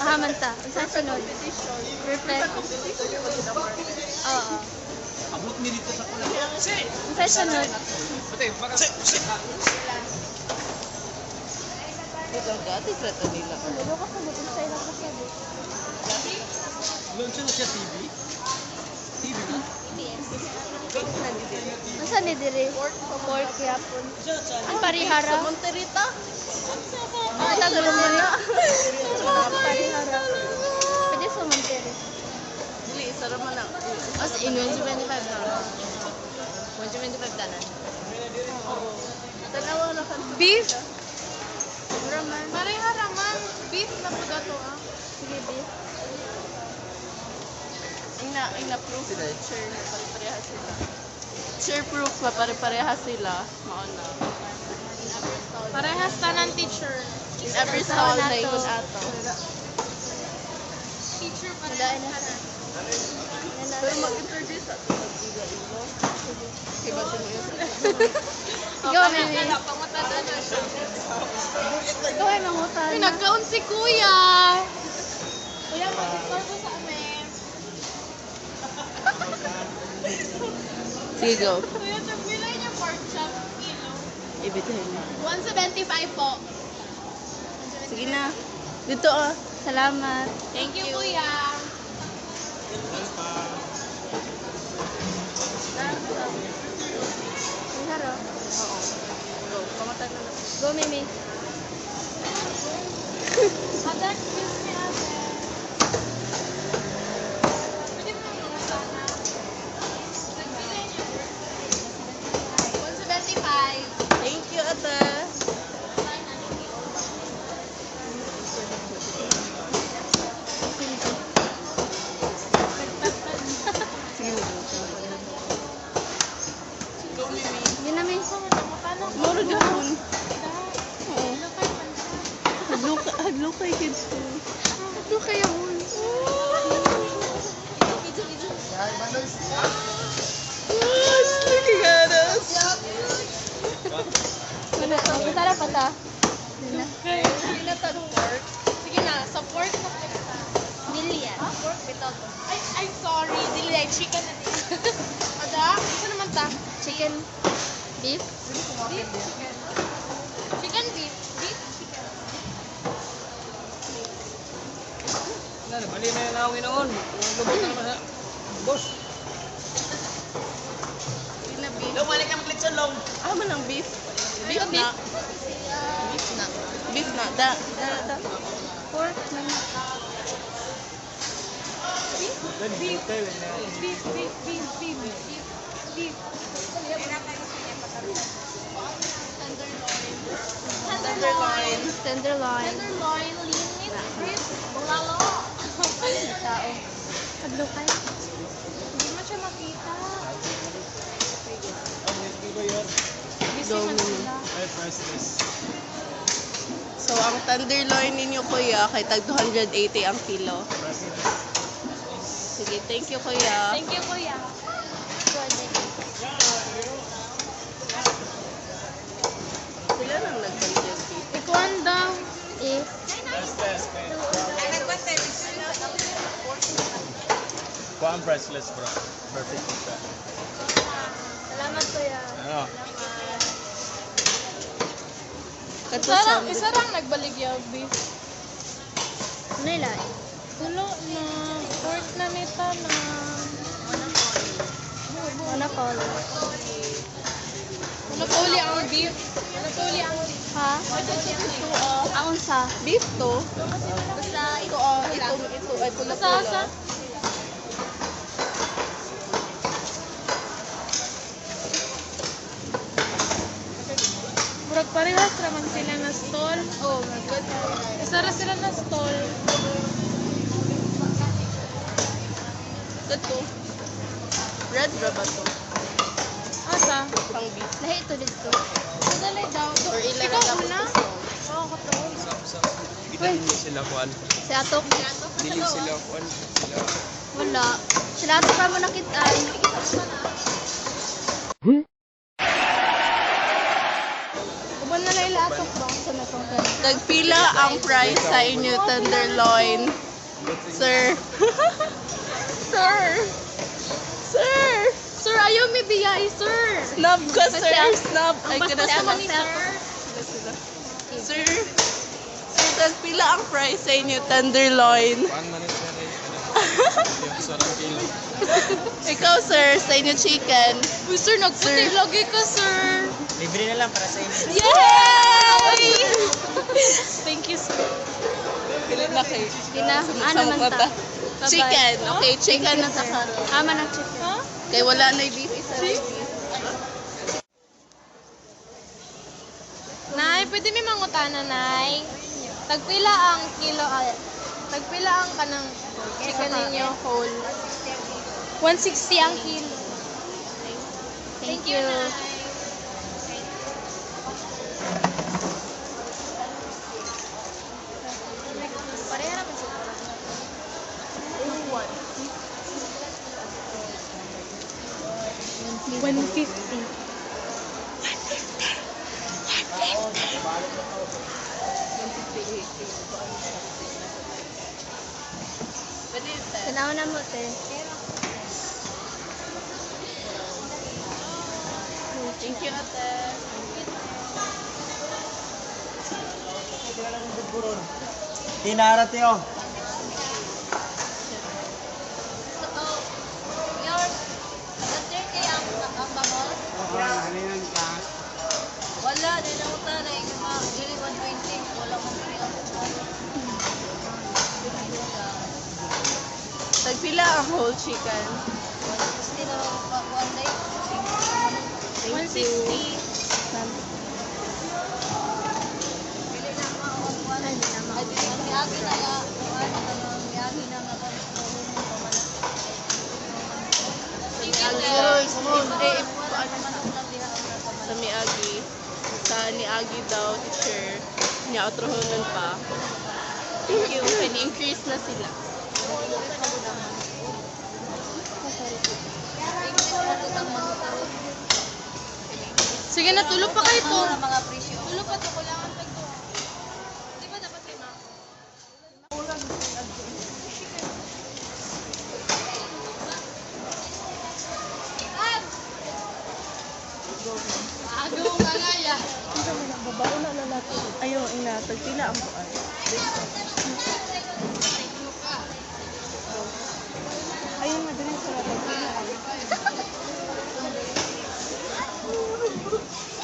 Haman ta. Sa sunod. Perfect. Oo. Abot ni dito sa kulang. Sa sunod. Ito ka, titrato nila. Lalo ka sa bukong sa ilang kasabi. Lunch na siya TV? TV na? Masa ni dire? Pork yapon. Ang parihara. Sa Monterita? Ang tagal dire. Parihara. Pwede sa Monterrey. Dili, isa raman lang. As in, 125 na. 125 tanan. Tanawa na kan. Beef? Raman. Parehara man. Beef na po dato ah. Sige, beef. Ina proof sila. Sure, pare-pareha sila. Sure proof pa, pare-pareha sila. Mauna. Parehas tanan teacher. In every stall na ikon ato. Teacher Wala na. Pero mag-introduce ato. Mag-iga-ilo. Kiba mo yun. Ikaw, Mimi. Pangutada na siya. Ikaw ay mangutan. Ay, nagkaon si Kuya. Kuya, mag-store po sa amin. Sige, go. Kuya, bilay niya pork chop kilo. Ibitahin mo. 175 po. Sige na. Dito ah. Salamat. Thank you, Kuya. Parihara. Oo. Go. Pamatay na lang. Go, Mimi. Ate, excuse me, ate. Pwede mo naman mga sana. Nagbilay niya. 175. Thank you, ate. Sige mo. Go, Mimi. Yun na, Mimi. Moro gahon. Oo. Hadlo kay kids ko. Hadlo kay yun. Looking at us. Masarap pa ta. Yun na. Hindi na ta pork. Sige na, sa pork na kita. Million. Pork without. Ay, sorry. Dili ay chicken na din. Ada, isa naman ta. Chicken. Beef. Beef, chicken. Chicken, beef. Beef, chicken. Mali na yung nawin noon. Lubot na naman sa... Boss! Beef. Lumalik ka mag-lechon long! Ah, man ang beef. Beef na. Beef na. Beef na. Da. Pork na. Beef, beef, beef, beef. Beef. Tenderloin. Tenderloin. Tenderloin, lean meat, ribs, bulalo. Tao. Hadlo kayo. Hindi mo siya makita. Busy Go, man Mimi. sila. Ay, priceless. So, ang tenderloin ninyo, kuya, kay tag 280 ang kilo. Sige, thank you, kuya. Thank you, Kuya. Sila nang nagpag-beef. Ikuan daw. Eh. Kuha ang priceless, bro. Perfect siya. Salamat, kuya. Ano? Isa lang nagbaligya beef. Ano nila? Tulo na pork na nita na. Manapol. Napuli ang beef. Napuli ang beef. Ha? Ito Ang sa. Beef to? Basta Ito, ay pula-pula. Sa. Murag parehas raman sila na stall. Oh, my God. Isa ra sila na stall. Ito. Red ba ba to? Asa? Pang beef. Lahi ito dito. Madali daw. Or ilan Ikaw ang una? dapat Oo, katuon. Hindi sila kuhan. Si Atok. Dili sila kuhan. Wala. Sila Atok pa mo nakita. Uban na lang ila atok ba? Sa Tagpila ang price sa inyo tenderloin. Sir. Sir. Sir. Sir, ayaw may biyay, sir. Snub ka, sir. Snub. Ay, Basta kada naman ni sir. Sir. Sir, tagpila ang price sa inyo tenderloin. Ikaw, sir, sa inyo chicken. Uy, sir, nagputi lagi ka, sir. Libre na lang para sa inyo. Yay! Thank you, sir. Pilit na kayo. Ano man ta? Chicken. Okay, chicken na sa karon. Ama na chicken. Kaya wala na yung beef isa. Nay, pwede may mangutana, Nay. Tagpila ang kilo, tagpila ang kanang chicken ninyo whole. 160 ang kilo. Thank you. Pareha naman siya. 150. Tanaw na mo, te. Thank you, ate. Tinarat yun. Wala, di na uta na dili 120. Wala mo Tagpila ang whole chicken. Gusto na one day. Thank you. 160. Miyagi na nga. Miyagi na nga. Sa Miagi. Sa Niagi daw, teacher. Niya otrohonan pa. Thank you. Can-increase na sila. Sige na, tulog pa kayo to. Mga presyo. Tulog pa to, kulangan pa to. Di ba dapat kayo na? Agaw nga nga ya. Ayaw, ina. Tagpila ang buwan. Ayaw nga, dali sa tagpila.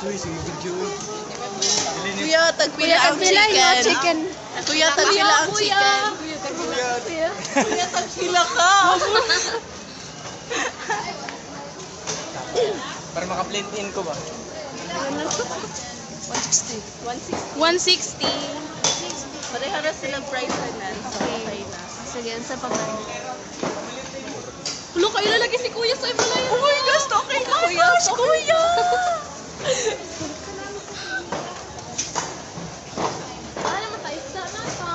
Uy, sige, video. Kuya, tagpila ang chicken. Kuya, tagpila ang chicken. Kuya, tagpila ka. Para maka-blend in ko ba? 160. 160. 160. Pareha na silang price na. So, okay na. Sige, sa pagkain. Ulo, kayo lalagay si Kuya sa Himalaya. Oh my gosh, okay na kuya. Kuya! Ano naman tayo? Isda na ta.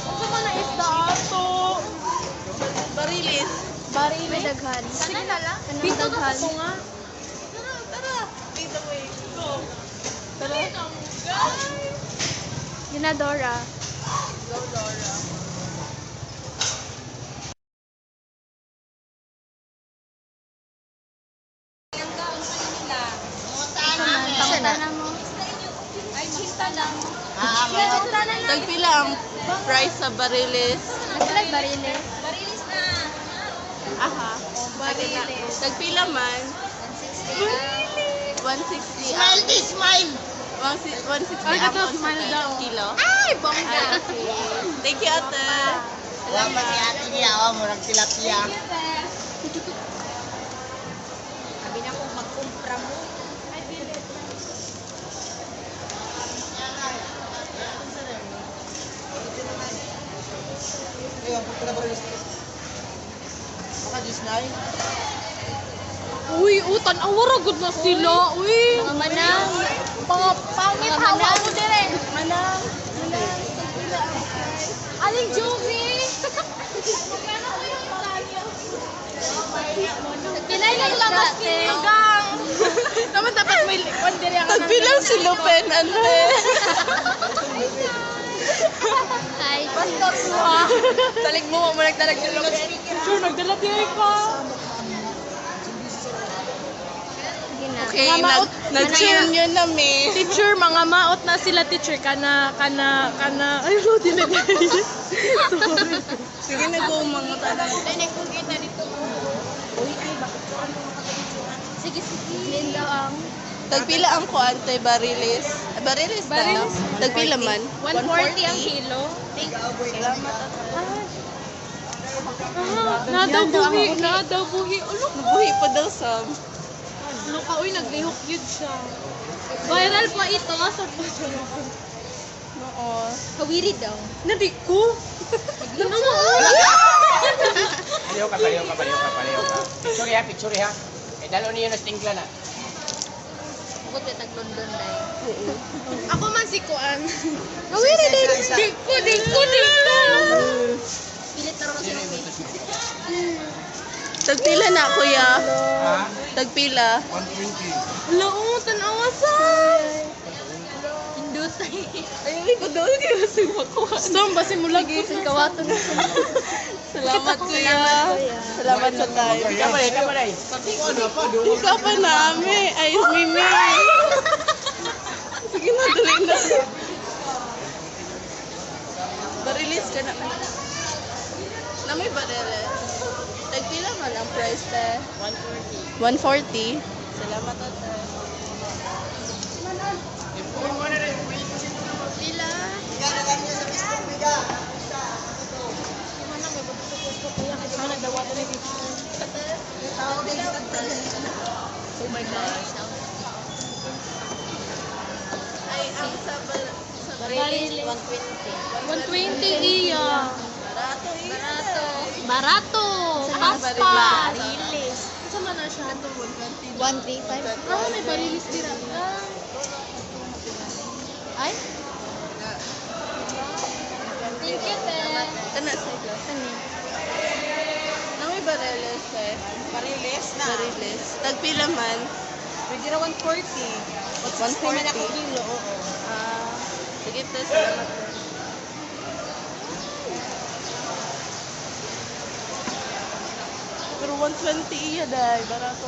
Ano naman na isda ato? Barilis. May daghan. Sige na lang. Dito daghan. na nga. Tara. Wait, wait. Go. Tara. Ginadora. Go, Dora. Pakita na mo. Tagpila ang price sa barilis. Naglag barili. Aha. Barilis. Tagpila man. 160. Smile! 160 Ay, ito, ang smile sa daw. kilo. Ay, bongga. Ah, okay. Thank you, ate. Wala pa si ate niya, murag tilapia. Sabi niya kung magkumpra mo. Ayun, pagkala ba rin? Baka Disney? Uy, tanawa good na sila. Uy. Mga manang. Pangit Mga hawa manang. mo dire. Manang. Aling Jovi. Pilay lang lamas ninyo, gang. Naman dapat may likod dire ang Tagpila si Lupen, ante. Hi. Pastor mo ha. Salig mo mo nagdalag yung Sure, nagdala tayo ka. Okay, Mga maot- nag-tune yun na me. Teacher, mga maot na sila, teacher. Kana. Ay, no, dili na. Sige na go mga tanong. Sige. Yan daw ang Tagpila ang kuante barilis. Barilis na. Barilis. Tagpila man. 140 ang kilo. Salamat at Nadaw buhi. Ulo, nabuhi pa daw sa. ka, uy, naglihok yun siya. Viral pa ito, sa Oo. Kawiri daw. Nadi ko. Paliw ka. Picture ha. Eh, dalo niyo na stingla na. Bukod yung tag-London dahil. Ako man si Kuan. Kawiri din. Di ko. Pilit na rin kasi ng face. Tagpila na kuya. Ha? Tagpila. 120. Wala, tanawa sa. Hindus na Ay, ko daw hindi kasi makuha. Storm, basi mo lagi. kawato na. Salamat kuya. Salamat sa time. Kamalay. Ikaw pa namin. Ay, Mimi. Sige na, dali na. Barilis ka na. Na may barilis. Tagpila man ang price te. 140. Salamat at Pila. Oh my gosh. Ay, ang sa Barilis, 120. 120 iya. barato. Barato. Paspas. Barilis. Sama na siya. 135. Ah, may barilis dira. Ay? Thank you, te. Kana sa ilo. Na may barilis eh. Barilis na. Barilis. Tagpila man. Pwede na 140. 140. Kilo, oo. Ah, sige te, salamat. Pero 120 iya dahil. Barato.